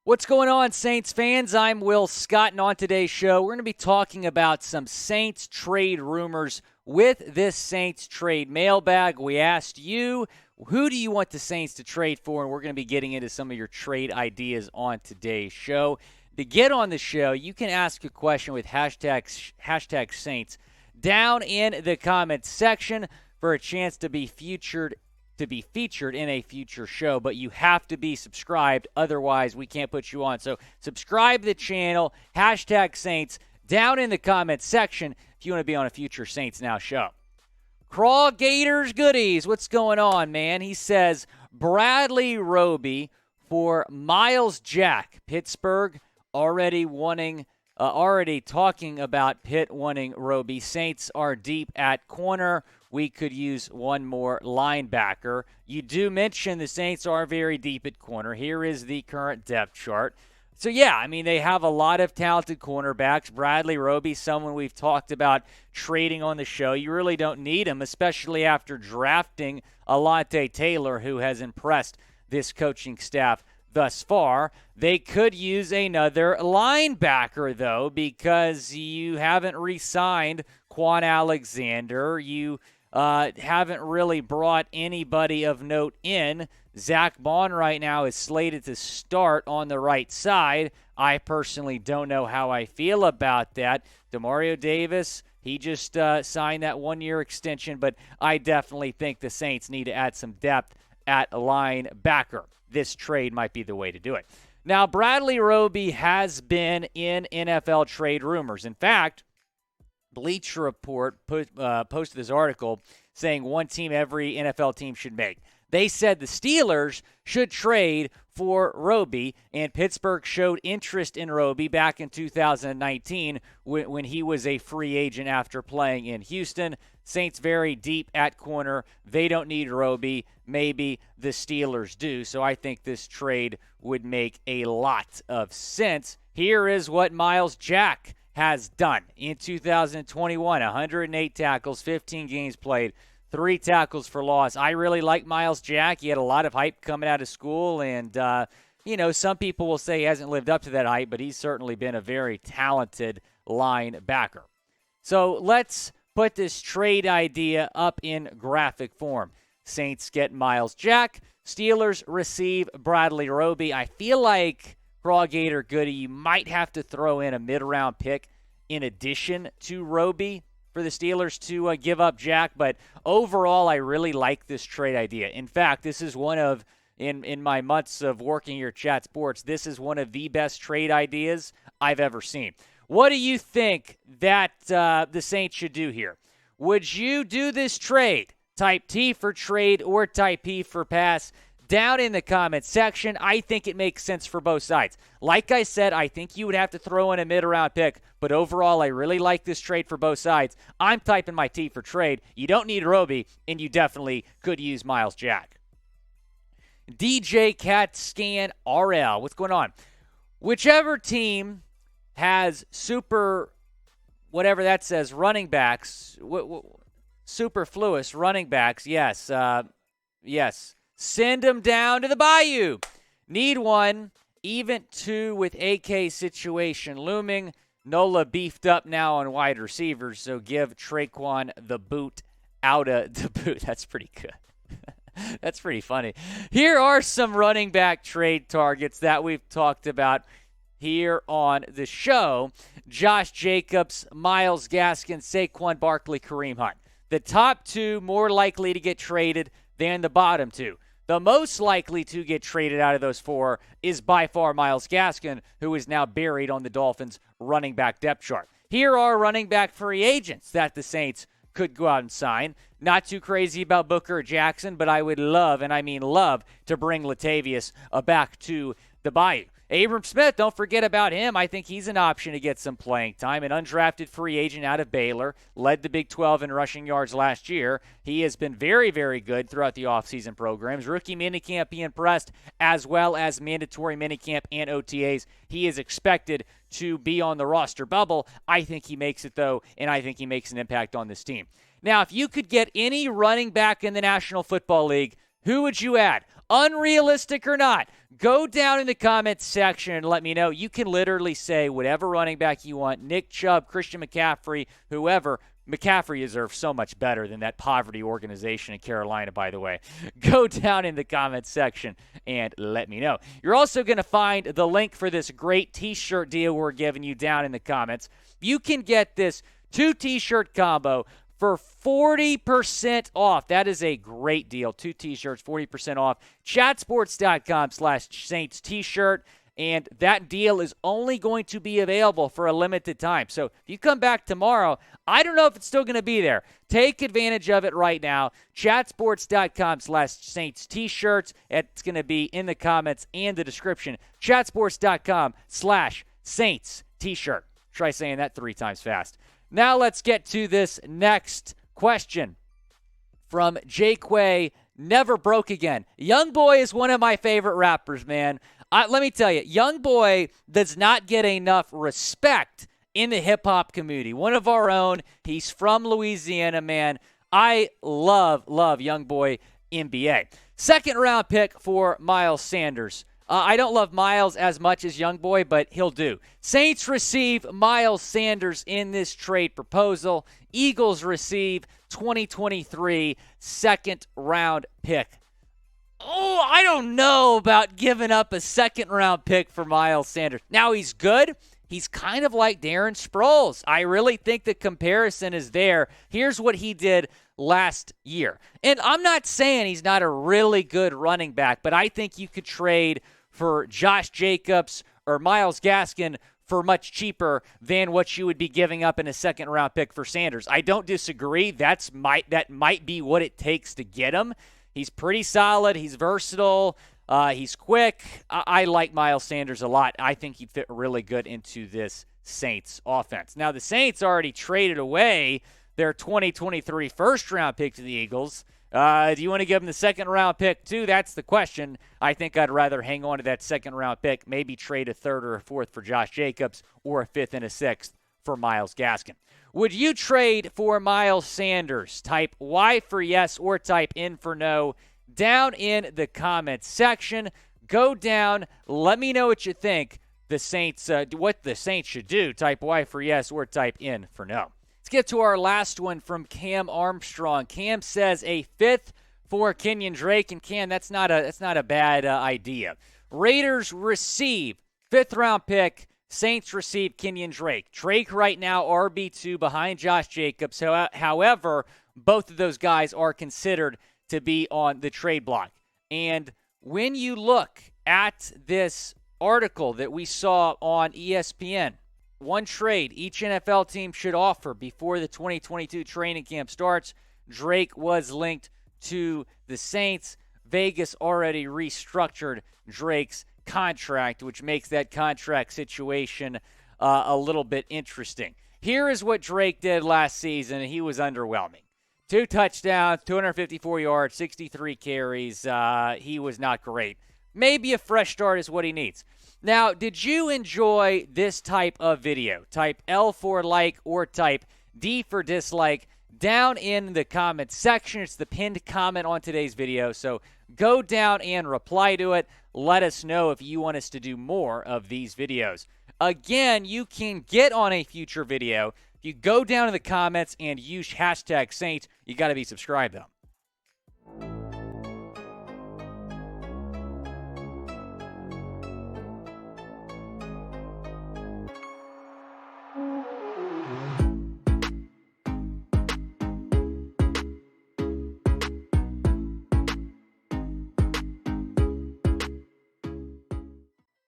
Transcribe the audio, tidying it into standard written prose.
What's going on, Saints fans? I'm Will Scott, and on today's show, we're going to be talking about some Saints trade rumors with this Saints trade mailbag. We asked you, who do you want the Saints to trade for? And we're going to be getting into some of your trade ideas on today's show. To get on the show, you can ask a question with hashtag Saints down in the comments section for a chance to be featured in a future show, but you have to be subscribed. Otherwise, we can't put you on. So subscribe to the channel, hashtag Saints, down in the comments section if you want to be on a future Saints Now show. Craw Gators Goodies, what's going on, man? He says, Bradley Roby for Myles Jack. Pittsburgh already talking about Pitt wanting Roby. Saints are deep at corner. We could use one more linebacker. You do mention the Saints are very deep at corner. Here is the current depth chart. So, yeah, I mean, they have a lot of talented cornerbacks. Bradley Roby, someone we've talked about trading on the show. You really don't need him, especially after drafting Alontae Taylor, who has impressed this coaching staff thus far. They could use another linebacker, though, because you haven't re-signed Quan Alexander. You haven't really brought anybody of note in. Zach Bond right now is slated to start on the right side. I personally don't know how I feel about that. Demario Davis, he just signed that one-year extension, but I definitely think the Saints need to add some depth at linebacker. This trade might be the way to do it. Now, Bradley Roby has been in NFL trade rumors. In fact, Bleacher Report posted this article saying one team every NFL team should make. They said the Steelers should trade for Roby, and Pittsburgh showed interest in Roby back in 2019 when he was a free agent after playing in Houston. Saints very deep at corner. They don't need Roby. Maybe the Steelers do. So I think this trade would make a lot of sense. Here is what Myles Jack has done in 2021. 108 tackles, 15 games played, 3 tackles for loss. I really like Myles Jack. He had a lot of hype coming out of school, and, some people will say he hasn't lived up to that hype, but he's certainly been a very talented linebacker. So let's put this trade idea up in graphic form. Saints get Myles Jack. Steelers receive Bradley Roby. I feel like Craw Gator Goody, you might have to throw in a mid-round pick in addition to Roby for the Steelers to give up Jack. But overall, I really like this trade idea. In fact, this is one of, in my months of working here at Chat Sports, this is one of the best trade ideas I've ever seen. What do you think that the Saints should do here? Would you do this trade? Type T for trade or type P for pass down in the comments section. I think it makes sense for both sides. Like I said, I think you would have to throw in a mid-round pick, but overall, I really like this trade for both sides. I'm typing my T for trade. You don't need Roby, and you definitely could use Myles Jack. DJ Cat Scan RL. What's going on? Whichever team has super, whatever that says, running backs, superfluous running backs, yes. Send them down to the bayou. Need one. Even 2 with AK situation looming. Nola beefed up now on wide receivers, so give Traquan the boot out of the boot. That's pretty good. That's pretty funny. Here are some running back trade targets that we've talked about here on the show. Josh Jacobs, Myles Gaskin, Saquon Barkley, Kareem Hunt. The top 2 more likely to get traded than the bottom 2. The most likely to get traded out of those 4 is by far Myles Gaskin, who is now buried on the Dolphins' running back depth chart. Here are running back free agents that the Saints could go out and sign. Not too crazy about Booker or Jackson, but I would love, and I mean love, to bring Latavius back to the Bayou. Abram Smith, don't forget about him. I think he's an option to get some playing time. An undrafted free agent out of Baylor, led the Big 12 in rushing yards last year. He has been very, very good throughout the offseason programs. Rookie minicamp, he impressed, as well as mandatory minicamp and OTAs. He is expected to be on the roster bubble. I think he makes it, though, and I think he makes an impact on this team. Now, if you could get any running back in the National Football League, who would you add? Unrealistic or not, Go down in the comments section and let me know. You can literally say whatever running back you want, Nick Chubb, Christian McCaffrey, whoever. McCaffrey deserves so much better than that poverty organization in Carolina, by the way. Go down in the comments section and let me know. You're also going to find the link for this great t-shirt deal we're giving you down in the comments. You can get this 2 t-shirt combo for 40% off. That is a great deal. 2 t-shirts, 40% off. Chatsports.com/Saints t-shirt. And that deal is only going to be available for a limited time. So if you come back tomorrow, I don't know if it's still going to be there. Take advantage of it right now. Chatsports.com/Saints t-shirts. It's going to be in the comments and the description. Chatsports.com/Saints t-shirt. Try saying that 3 times fast. Now let's get to this next question from Jayquay Never Broke Again. Young Boy is one of my favorite rappers, man. Let me tell you, Young Boy does not get enough respect in the hip-hop community. One of our own. He's from Louisiana, man. I love Young Boy NBA. Second-round pick for Myles Sanders. I don't love Myles as much as Young Boy, but he'll do. Saints receive Myles Sanders in this trade proposal. Eagles receive 2023 second-round pick. Oh, I don't know about giving up a second-round pick for Myles Sanders. Now, he's good. He's kind of like Darren Sproles. I really think the comparison is there. Here's what he did last year. And I'm not saying he's not a really good running back, but I think you could trade for Josh Jacobs or Myles Gaskin for much cheaper than what you would be giving up in a second-round pick for Sanders. I don't disagree. That might be what it takes to get him. He's pretty solid. He's versatile. He's quick. I like Myles Sanders a lot. I think he'd fit really good into this Saints offense. Now, the Saints already traded away their 2023 first-round pick to the Eagles. Do you want to give them the second-round pick, too? That's the question. I think I'd rather hang on to that second-round pick, maybe trade a third or a fourth for Josh Jacobs or a fifth and a sixth for Myles Gaskin. Would you trade for Myles Sanders? Type Y for yes or type N for no down in the comments section. Go down. Let me know what you think the Saints, what the Saints should do. Type Y for yes or type N for no. Let's get to our last one from Cam Armstrong. Cam says a fifth for Kenyan Drake, and Cam, that's not a bad idea. Raiders receive fifth-round pick. Saints receive Kenyan Drake. Drake right now RB2 behind Josh Jacobs. However, both of those guys are considered to be on the trade block. And when you look at this article that we saw on ESPN, one trade each NFL team should offer before the 2022 training camp starts. Drake was linked to the Saints. Vegas already restructured Drake's contract, which makes that contract situation a little bit interesting. Here is what Drake did last season, and he was underwhelming. 2 touchdowns, 254 yards, 63 carries. He was not great. Maybe a fresh start is what he needs. Now, did you enjoy this type of video? Type L for like or type D for dislike down in the comments section. It's the pinned comment on today's video, so go down and reply to it. Let us know if you want us to do more of these videos. Again, you can get on a future video. If you go down in the comments and use hashtag Saints, you got to be subscribed, though.